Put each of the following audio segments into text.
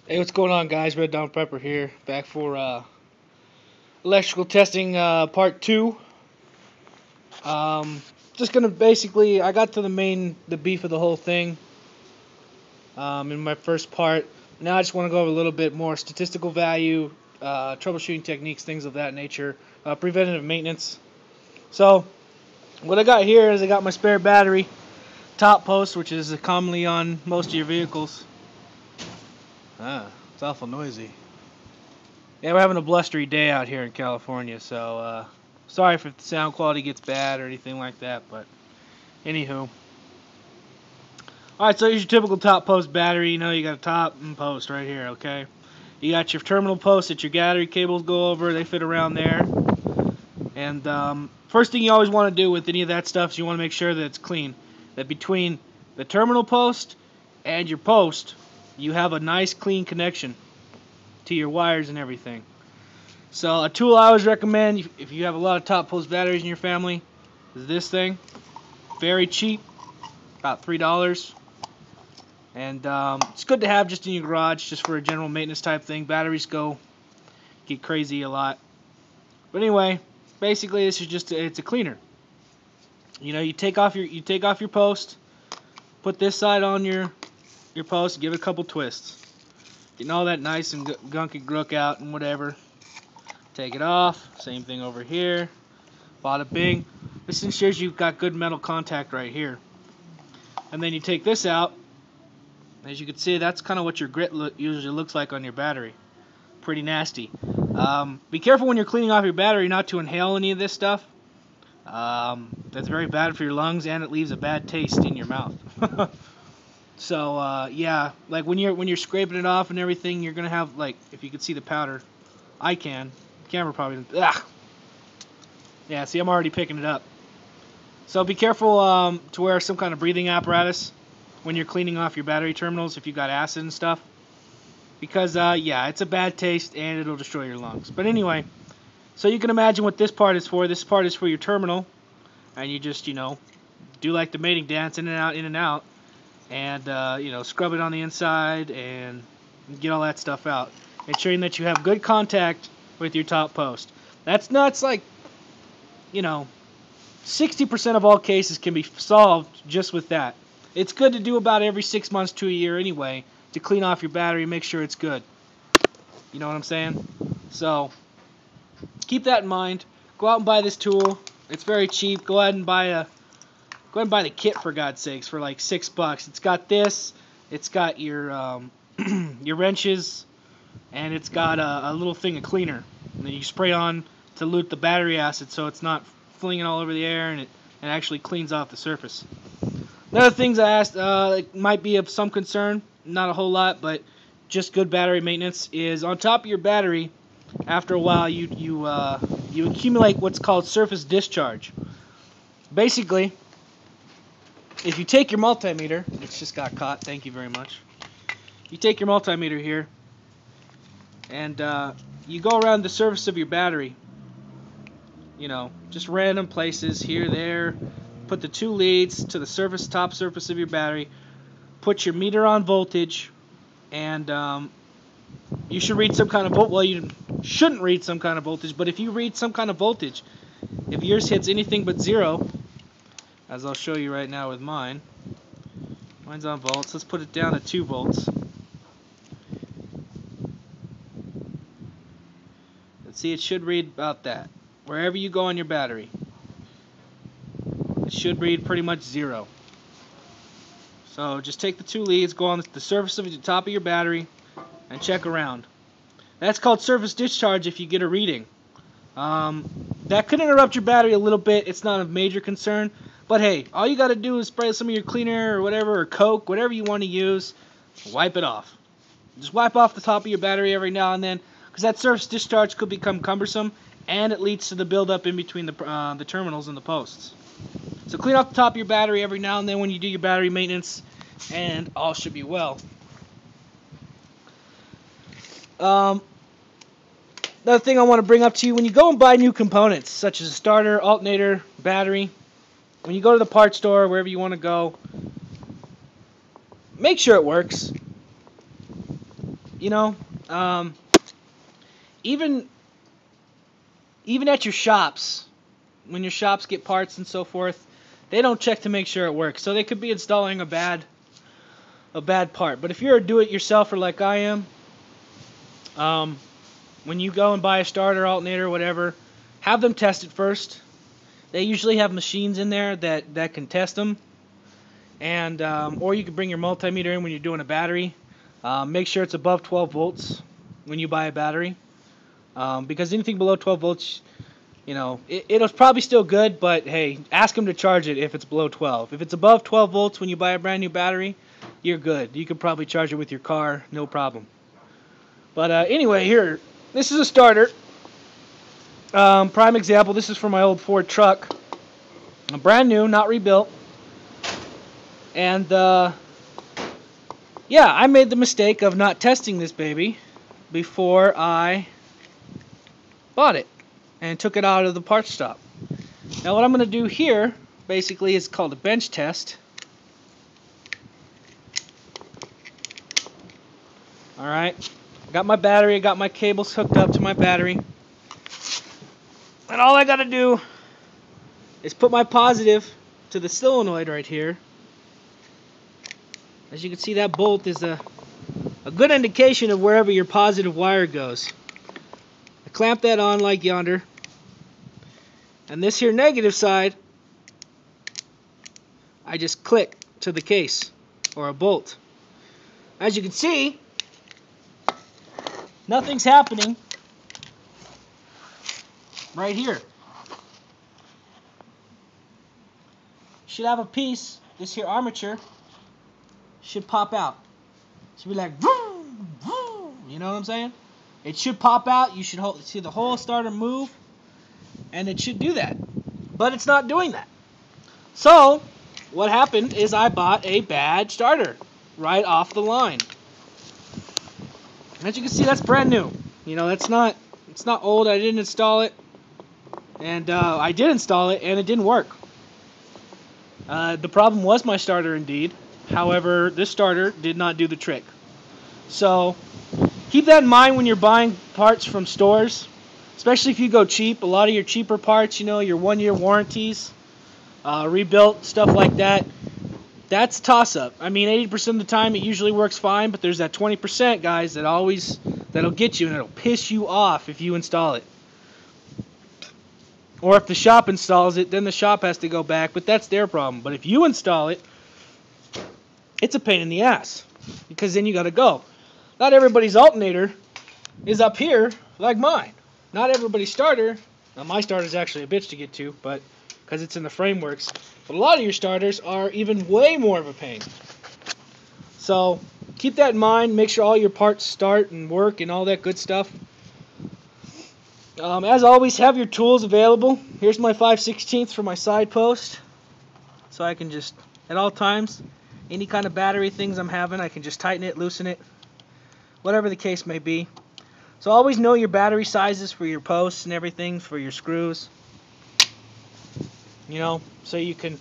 Hey, what's going on, guys? Red Dawn Prepper here, back for electrical testing part 2. Um, just gonna basically, I got to the beef of the whole thing in my first part. Now I just want to go over a little bit more statistical value, troubleshooting techniques, things of that nature, preventative maintenance. So, what I got here is I got my spare battery top post, which is commonly on most of your vehicles. It's awful noisy. Yeah, we're having a blustery day out here in California, so sorry if the sound quality gets bad or anything like that, but anywho. Alright, so here's your typical top post battery. You know, you got a top and post right here, okay? You got your terminal posts that your battery cables go over, they fit around there. And first thing you always want to do with any of that stuff is you want to make sure that it's clean. That between the terminal post and your post, you have a nice clean connection to your wires and everything. So a tool I always recommend if you have a lot of top post batteries in your family is this thing. Very cheap, about $3. And it's good to have just in your garage, just for a general maintenance type thing. Batteries get crazy a lot. But anyway, basically this is just it's a cleaner. You know, you take off your post, put this side on your post, give it a couple twists. Getting all that nice and gunky grook out and whatever. Take it off. Same thing over here. Bada bing. This ensures you've got good metal contact right here. And then you take this out. As you can see, that's kind of what your grit usually looks like on your battery. Pretty nasty. Be careful when you're cleaning off your battery not to inhale any of this stuff. That's very bad for your lungs, and it leaves a bad taste in your mouth. So yeah, like when you're scraping it off and everything, you're gonna have, like, if you can see the powder, I can. Camera probably. Ugh. Yeah, see, I'm already picking it up. So be careful to wear some kind of breathing apparatus when you're cleaning off your battery terminals if you've got acid and stuff. Because, yeah, it's a bad taste and it'll destroy your lungs. But anyway, so you can imagine what this part is for. This part is for your terminal. And you just, do like the mating dance, in and out, in and out. And, scrub it on the inside and get all that stuff out. Ensuring that you have good contact with your top post. That's like, 60% of all cases can be solved just with that. It's good to do about every 6 months to a year anyway, to clean off your battery and make sure it's good. You know what I'm saying? So, keep that in mind. Go out and buy this tool. It's very cheap. Go ahead and buy the kit, for God's sakes, for like $6. It's got this. It's got your your wrenches, and it's got a little thing of cleaner. And then you spray on to dilute the battery acid so it's not flinging all over the air, and it actually cleans off the surface. Another things I asked might be of some concern, not a whole lot, but just good battery maintenance, is on top of your battery. After a while, you accumulate what's called surface discharge. Basically, if you take your multimeter, which just got caught, thank you very much. You take your multimeter here, and you go around the surface of your battery. Just random places, here, there. Put the 2 leads to the top surface of your battery. Put your meter on voltage, and you should read some kind of voltage. Well, you shouldn't read some kind of voltage, but if you read some kind of voltage, if yours hits anything but 0, as I'll show you right now with mine. Mine's on volts. Let's put it down to 2 volts. Let's see, it should read about that. Wherever you go on your battery, it should read pretty much 0. So just take the 2 leads, go on the surface of the top of your battery, and check around. That's called surface discharge if you get a reading. That could interrupt your battery a little bit. It's not a major concern. But hey, all you got to do is spray some of your cleaner or whatever, or Coke, whatever you want to use, wipe it off. Just wipe off the top of your battery every now and then, because that surface discharge could become cumbersome, and it leads to the buildup in between the terminals and the posts. So clean off the top of your battery every now and then when you do your battery maintenance, and all should be well. Another thing I want to bring up to you, when you go and buy new components, such as a starter, alternator, battery, when you go to the parts store, wherever you want to go, make sure it works. you know, even at your shops, when your shops get parts and so forth, they don't check to make sure it works. So they could be installing a bad part. But if you're a do-it-yourselfer like I am, when you go and buy a starter, alternator, whatever, have them test it first. They usually have machines in there that can test them. And or you can bring your multimeter in when you're doing a battery. Make sure it's above 12 volts when you buy a battery. Because anything below 12 volts, you know, it'll probably still good, but hey, ask them to charge it if it's below 12. If it's above 12 volts when you buy a brand new battery, you're good. You can probably charge it with your car, no problem. But anyway, here, this is a starter. Prime example, this is for my old Ford truck. Brand new, not rebuilt. And yeah, I made the mistake of not testing this baby before I bought it and took it out of the parts shop. Now what I'm going to do here basically is called a bench test. Alright, got my battery, I got my cables hooked up to my battery. And all I got to do is put my positive to the solenoid right here. As you can see, that bolt is a good indication of wherever your positive wire goes. I clamp that on like yonder. And this here negative side, I just click to the case or a bolt. As you can see, nothing's happening right here. Should have a piece, this here armature should pop out. Should be like, vroom, vroom, you know what I'm saying? It should pop out. You should see the whole starter move, and it should do that. But it's not doing that. So what happened is I bought a bad starter right off the line. As you can see, that's brand new. You know, it's not old. I didn't install it, and I did install it, and it didn't work. The problem was my starter indeed. However, this starter did not do the trick. So keep that in mind when you're buying parts from stores, especially if you go cheap. A lot of your cheaper parts, you know, your 1-year warranties, rebuilt, stuff like that, that's a toss-up. I mean, 80% of the time it usually works fine, but there's that 20%, guys, that'll get you, and it'll piss you off if you install it. Or if the shop installs it, then the shop has to go back, but that's their problem. But if you install it, it's a pain in the ass, because then you got to go. Not everybody's alternator is up here like mine. Not everybody's starter. Now, my starter is actually a bitch to get to, but because it's in the frameworks. But a lot of your starters are even way more of a pain. So keep that in mind. Make sure all your parts start and work and all that good stuff. As always, have your tools available. Here's my 5/16 for my side post. So I can just, at all times, any kind of battery things I'm having, I can just tighten it, loosen it, whatever the case may be. So always know your battery sizes for your posts and everything, for your screws. You know, so you can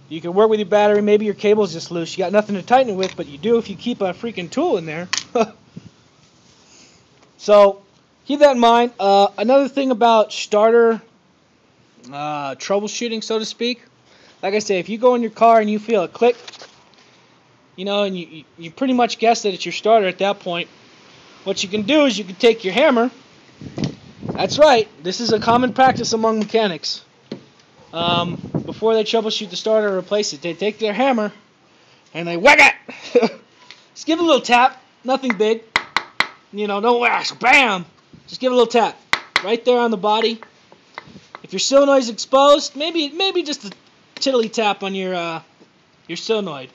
work with your battery. Maybe your cable's just loose. You got nothing to tighten it with, but you do if you keep a freaking tool in there. So keep that in mind. Another thing about starter troubleshooting, so to speak, like I say, if you go in your car and you feel a click, you know, and you pretty much guess that it's your starter at that point, what you can do is you can take your hammer. That's right, this is a common practice among mechanics. Before they troubleshoot the starter or replace it, they take their hammer and they whack it. Just give it a little tap, nothing big. You know, don't whack, bam. Just give it a little tap right there on the body. If your solenoid's exposed, maybe just a tiddly tap on your solenoid.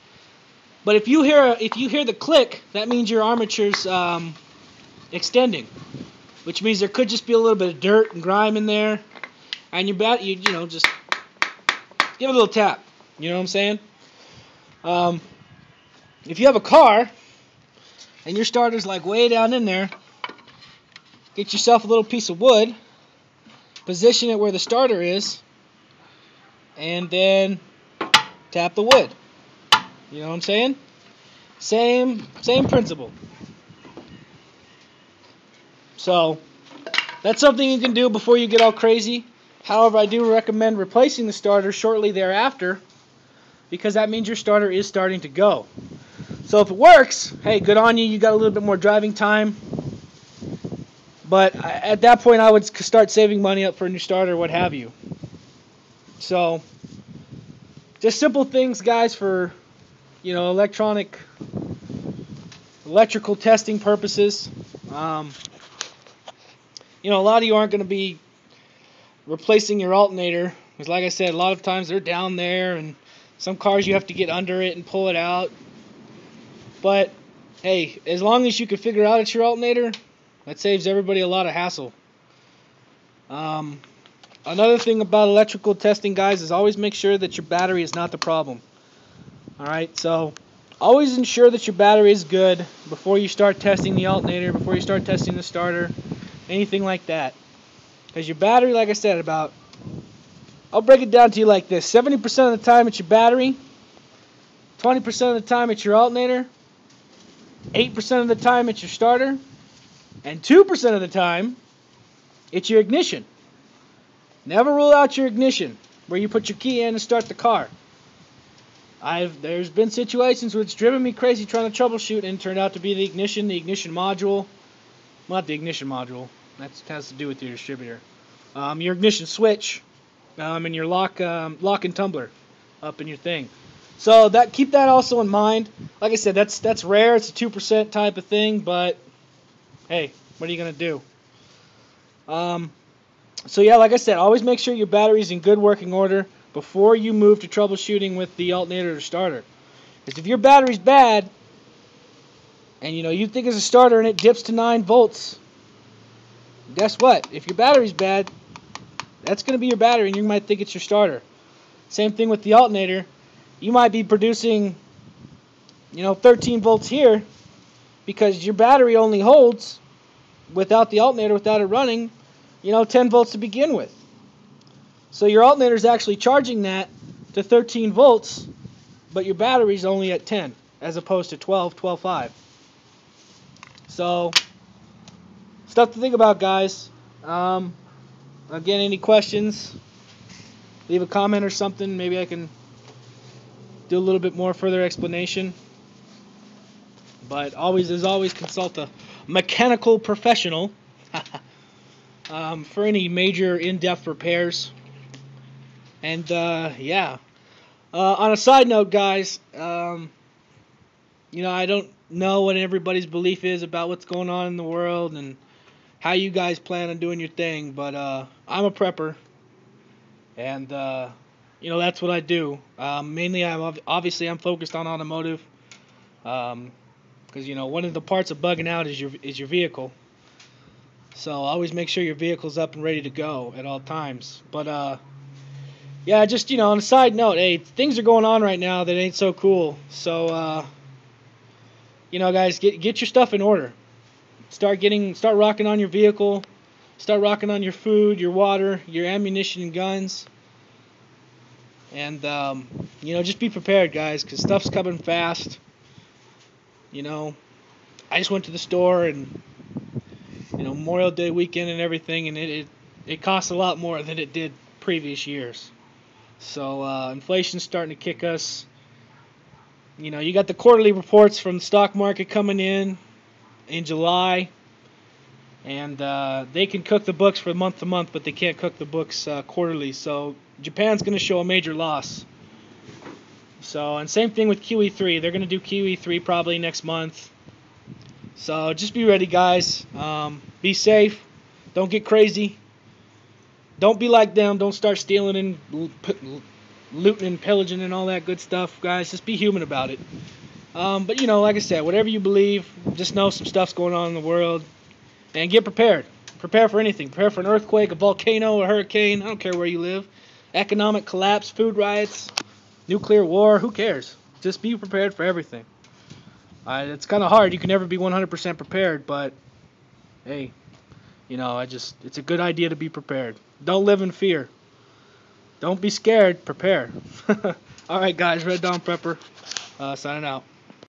But if you hear the click, that means your armature's extending, which means there could just be a little bit of dirt and grime in there, and you know, just give it a little tap. You know what I'm saying? If you have a car and your starter's like way down in there, get yourself a little piece of wood, position it where the starter is, and then tap the wood. You know what I'm saying? Same principle. So that's something you can do before you get all crazy. However, I do recommend replacing the starter shortly thereafter, because that means your starter is starting to go. So if it works, hey, good on you. You got a little bit more driving time. But at that point, I would start saving money up for a new starter, what have you. So just simple things, guys, for electrical testing purposes. A lot of you aren't going to be replacing your alternator, because like I said, a lot of times they're down there, and some cars you have to get under it and pull it out. But hey, as long as you can figure out it's your alternator, that saves everybody a lot of hassle. Another thing about electrical testing, guys, is always make sure that your battery is not the problem. Alright, so always ensure that your battery is good before you start testing the alternator, before you start testing the starter, anything like that. Because your battery, like I said, I'll break it down to you like this: 70% of the time it's your battery, 20% of the time it's your alternator, 8% of the time it's your starter, and 2% of the time it's your ignition. Never rule out your ignition, where you put your key in and start the car. There's been situations where it's driven me crazy trying to troubleshoot, and it turned out to be the ignition module. Not the ignition module. That has to do with your distributor. Your ignition switch, and your lock and tumbler up in your thing. So keep that also in mind. Like I said, that's rare. It's a 2% type of thing, but hey, what are you gonna do? So yeah, like I said, always make sure your battery's in good working order before you move to troubleshooting with the alternator or starter. Because if your battery's bad, and you think it's a starter and it dips to 9 volts, guess what? If your battery's bad, that's going to be your battery, and you might think it's your starter. Same thing with the alternator. You might be producing 13 volts here because your battery only holds, without the alternator, without it running, 10 volts to begin with. So your alternator is actually charging that to 13 volts, but your battery's only at 10 as opposed to 12.5. So stuff to think about, guys. Again, any questions, leave a comment or something. Maybe I can do a little bit more further explanation. But as always, consult a mechanical professional for any major in-depth repairs. And yeah, on a side note, guys, I don't know what everybody's belief is about what's going on in the world and how you guys plan on doing your thing, but I'm a prepper, and that's what I do. Mainly, I'm focused on automotive, because one of the parts of bugging out is your vehicle. So always make sure your vehicle's up and ready to go at all times. But yeah, just on a side note, hey, things are going on right now that ain't so cool. So guys, get your stuff in order. Start rocking on your vehicle. Start rocking on your food, your water, your ammunition and guns. And just be prepared, guys, because stuff's coming fast. I just went to the store, and Memorial Day weekend and everything, and it costs a lot more than it did previous years. So inflation's starting to kick us. You got the quarterly reports from the stock market coming in July, and they can cook the books for month to month, but they can't cook the books quarterly. So Japan's going to show a major loss. So, and same thing with QE3. They're going to do QE3 probably next month. So just be ready, guys. Be safe. Don't get crazy. Don't be like them. Don't start stealing and looting and pillaging and all that good stuff, guys. Just be human about it. But like I said, whatever you believe, just know some stuff's going on in the world, and get prepared. Prepare for anything. Prepare for an earthquake, a volcano, a hurricane. I don't care where you live. Economic collapse, food riots, nuclear war. Who cares? Just be prepared for everything. It's kind of hard. You can never be 100% prepared, but hey, it's a good idea to be prepared. Don't live in fear. Don't be scared. Prepare. All right, guys. Red Dawn Prepper signing out.